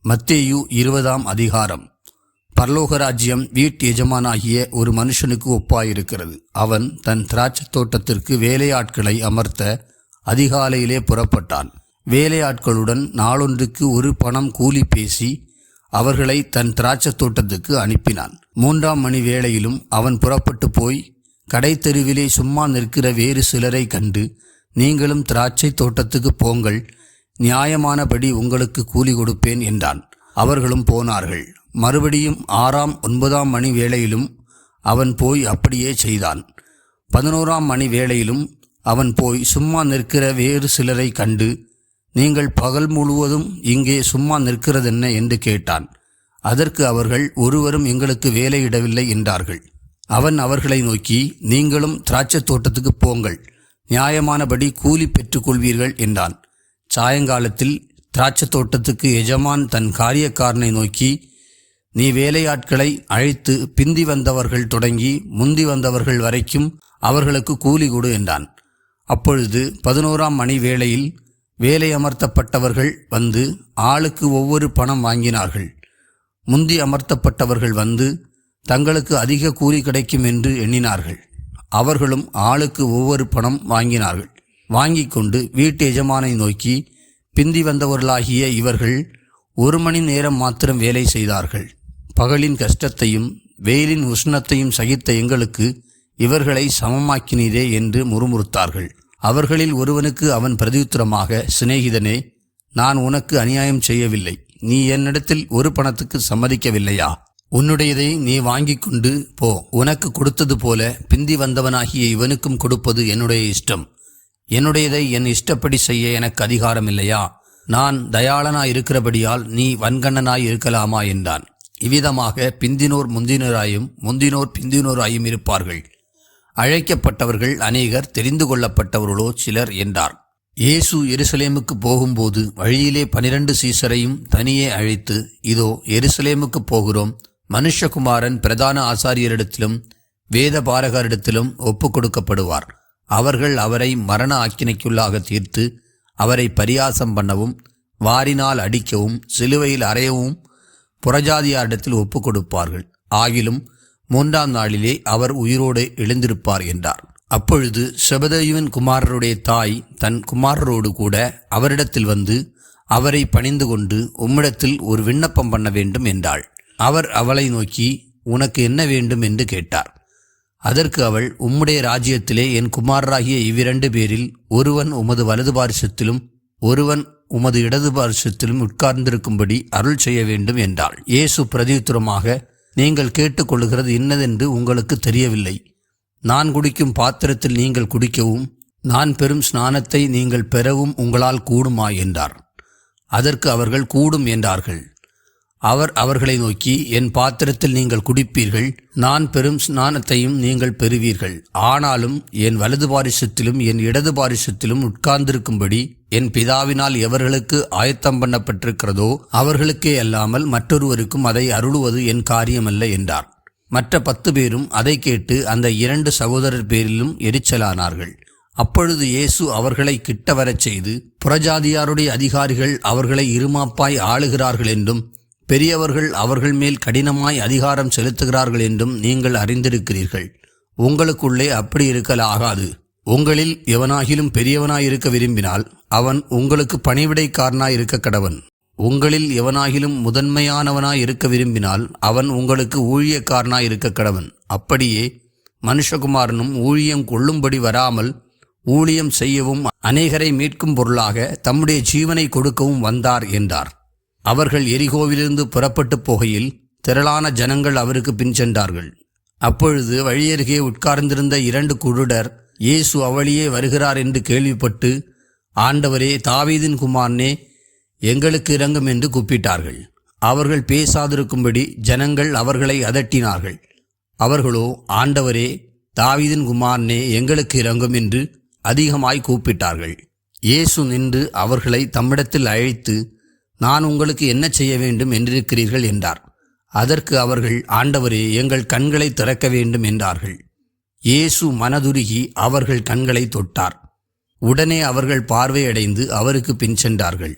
மத்தேயு 20ஆம் அதிகாரம். பரலோக ராஜ்யம் வீட்டு எஜமானாகிய ஒரு மனுஷனுக்கு ஒப்பாயிருக்கிறது. அவன் தன் திராட்சைத் தோட்டத்திற்கு வேலையாட்களை அமர்த்த அதிகாலையிலே புறப்பட்டான். வேலையாட்களுடன் நாளொன்றுக்கு 1 பணம் கூலி பேசி அவர்களை தன் திராட்சைத் தோட்டத்துக்கு அனுப்பினான். 3ஆம் மணி வேளையிலும் அவன் புறப்பட்டு போய் கடைத்தெருவிலே சும்மா நிற்கிற வேறு சிலரை கண்டு, நீங்களும் திராட்சைத் தோட்டத்துக்கு போங்கள், நியாயமானபடி உங்களுக்கு கூலி கொடுப்பேன் என்றான். அவர்களும் போனார்கள். மறுபடியும் 6ஆம் 9ஆம் மணி வேளையிலும் அவன் போய் அப்படியே செய்தான். 11ஆம் மணி வேளையிலும் அவன் போய் சும்மா நிற்கிற வேறு சிலரை கண்டு, நீங்கள் பகல் முழுவதும் இங்கே சும்மா நிற்கிறதென்ன என்று கேட்டான். அதற்கு அவர்கள், ஒருவரும் எங்களுக்கு வேலையிடவில்லை என்றார்கள். அவன் அவர்களை நோக்கி, நீங்களும் திராட்சைத் தோட்டத்துக்கு போங்கள், நியாயமானபடி கூலி பெற்றுக்கொள்வீர்கள் என்றான். சாயங்காலத்தில் திராட்சைத் தோட்டத்துக்கு எஜமான் தன் காரியக்காரனை நோக்கி, நீ வேலையாட்களை அழைத்து பிந்தி வந்தவர்கள் தொடங்கி முந்தி வந்தவர்கள் வரைக்கும் அவர்களுக்கு கூலி கொடு என்றான். அப்பொழுது 11ஆம் மணி வேளையில் வேலை அமர்த்தப்பட்டவர்கள் வந்து ஆளுக்கு ஒவ்வொரு பணம் வாங்கினார்கள். முந்தி அமர்த்தப்பட்டவர்கள் வந்து தங்களுக்கு அதிக கூலி கிடைக்கும் என்று எண்ணினார்கள். அவர்களும் ஆளுக்கு ஒவ்வொரு பணம் வாங்கினார்கள். வாங்கி கொண்டு வீட்டு எஜமானை நோக்கி, பிந்தி வந்தவர்களாகிய இவர்கள் 1 மணி நேரம் மாத்திரம் வேலை செய்தார்கள். பகலின் கஷ்டத்தையும் வெயிலின் உஷ்ணத்தையும் சகித்த எங்களுக்கு இவர்களை சமமாக்கினீரே என்று முறுமுறுத்தார்கள். அவர்களில் ஒருவனுக்கு அவன் பிரதியுத்தரமாக, சிநேகிதனே, நான் உனக்கு அநியாயம் செய்யவில்லை. நீ என்னிடத்தில் 1 பணத்துக்கு சம்மதிக்கவில்லையா? உன்னுடையதை நீ வாங்கி கொண்டு போ. உனக்கு கொடுத்தது போல பிந்தி வந்தவனாகிய இவனுக்கும் கொடுப்பது என்னுடைய இஷ்டம். என்னுடையதை என் இஷ்டப்படி செய்ய எனக்கு அதிகாரம் இல்லையா? நான் தயாளனாய் இருக்கிறபடியால் நீ வன்கண்ணனாய் இருக்கலாமா என்றான். இவ்விதமாக பிந்தினோர் முந்தினோராயும் முந்தினோர் பிந்தினோராயும் இருப்பார்கள். அழைக்கப்பட்டவர்கள் அநேகர், தெரிந்து கொள்ளப்பட்டவர்களோ சிலர் என்றார். இயேசு எருசலேமுக்கு போகும்போது வழியிலே 12 சீசரையும் தனியே அழைத்து, இதோ எருசலேமுக்கு போகிறோம், மனுஷகுமாரன் பிரதான ஆசாரியரிடத்திலும் வேத பாரகரிடத்திலும் ஒப்பு கொடுக்கப்படுவார். அவர்கள் அவரை மரண ஆக்கினைக்குள்ளாக தீர்த்து அவரை பரியாசம் பண்ணவும் வாரினால் அடிக்கவும் சிலுவையில் அறையவும் புறஜாதியாரிடத்தில் ஒப்பு கொடுப்பார்கள். ஆகிலும் 3ஆம் நாளிலே அவர் உயிரோடு எழுந்திருப்பார் என்றார். அப்பொழுது செபதேயுவின் குமாரருடைய தாய் தன் குமாரரோடு கூட அவரிடத்தில் வந்து அவரை பணிந்து கொண்டு, உம்மிடத்தில் ஒரு விண்ணப்பம் பண்ண வேண்டும் என்றாள். அவர் அவளை நோக்கி, உனக்கு என்ன வேண்டும் என்று கேட்டார். அதற்கு அவள், உம்முடைய ராஜ்யத்திலே என் குமாரராகிய இவ்விரண்டு பேரில் ஒருவன் உமது வலது பாரிசத்திலும் ஒருவன் உமது இடது பாரிசத்திலும் உட்கார்ந்திருக்கும்படி அருள் செய்ய வேண்டும் என்றாள். இயேசு பிரதியுத்தரமாக, நீங்கள் கேட்டுக்கொள்ளுகிறது இன்னதென்று உங்களுக்கு தெரியவில்லை. நான் குடிக்கும் பாத்திரத்தில் நீங்கள் குடிக்கவும் நான் பெறும் ஸ்நானத்தை நீங்கள் பெறவும் உங்களால் கூடுமா என்றார். அதற்கு அவர்கள், கூடும் என்றார்கள். அவர் அவர்களை நோக்கி, என் பாத்திரத்தில் நீங்கள் குடிப்பீர்கள், நான் பெறும் ஸ்நானத்தையும் நீங்கள் பெறுவீர்கள். ஆனாலும் என் வலது பாரிசத்திலும் என் இடது பாரிசத்திலும் உட்கார்ந்திருக்கும்படி என் பிதாவினால் எவர்களுக்கு ஆயத்தம் பண்ணப்பட்டிருக்கிறதோ அவர்களுக்கே அல்லாமல் மற்றொருவருக்கும் அதை அருளுவது என் காரியமல்ல என்றார். மற்ற 10 பேரும் அதை கேட்டு அந்த 2 சகோதரர் பேரிலும் எரிச்சலானார்கள். அப்பொழுது இயேசு அவர்களை கிட்ட வரச் செய்து, புறஜாதியாருடைய அதிகாரிகள் அவர்களை இருமாப்பாய் ஆளுகிறார்கள் என்றும் பெரியவர்கள் அவர்கள் மேல் கடினமாய் அதிகாரம் செலுத்துகிறார்கள் என்றும் நீங்கள் அறிந்திருக்கிறீர்கள். உங்களுக்குள்ளே அப்படி இருக்கலாகாது. உங்களில் எவனாகிலும் பெரியவனாய் இருக்க விரும்பினால் அவன் உங்களுக்கு பணிவிடைக்காரனாய் இருக்க கடவன். உங்களில் எவனாகிலும் முதன்மையானவனாய் இருக்க விரும்பினால் அவன் உங்களுக்கு ஊழியக்காரனாய் இருக்க கடவன். அப்படியே மனுஷகுமாரனும் ஊழியம் கொள்ளும்படி வராமல் ஊழியம் செய்யவும் அநேகரை மீட்கும் பொருளாக தம்முடைய ஜீவனை கொடுக்கவும் வந்தார் என்றார். அவர்கள் எரிகோவிலிருந்து புறப்பட்டு போகையில் திரளான ஜனங்கள் அவருக்கு பின் சென்றார்கள். அப்பொழுது வழியருகே உட்கார்ந்திருந்த 2 குருடர் இயேசு அவ்வழியே வருகிறார் என்று கேள்விப்பட்டு, ஆண்டவரே, தாவீதின் குமாரனே, எங்களுக்கு இரங்கும் என்று கூப்பிட்டார்கள். அவர்கள் பேசாதிருக்கும்படி ஜனங்கள் அவர்களை அதட்டினார்கள். அவர்களோ, ஆண்டவரே, தாவீதின் குமாரனே, எங்களுக்கு இரங்கும் என்று அதிகமாய் கூப்பிட்டார்கள். இயேசு நின்று அவர்களை தம்மிடத்தில் அழைத்து, நான் உங்களுக்கு என்ன செய்ய வேண்டும் என்றிருக்கிறீர்கள் என்றார். அதற்கு அவர்கள், ஆண்டவரே, எங்கள் கண்களை திறக்க வேண்டும் என்றார்கள். இயேசு மனதுருகி அவர்கள் கண்களை தொட்டார். உடனே அவர்கள் பார்வையடைந்து அவருக்கு பின் சென்றார்கள்.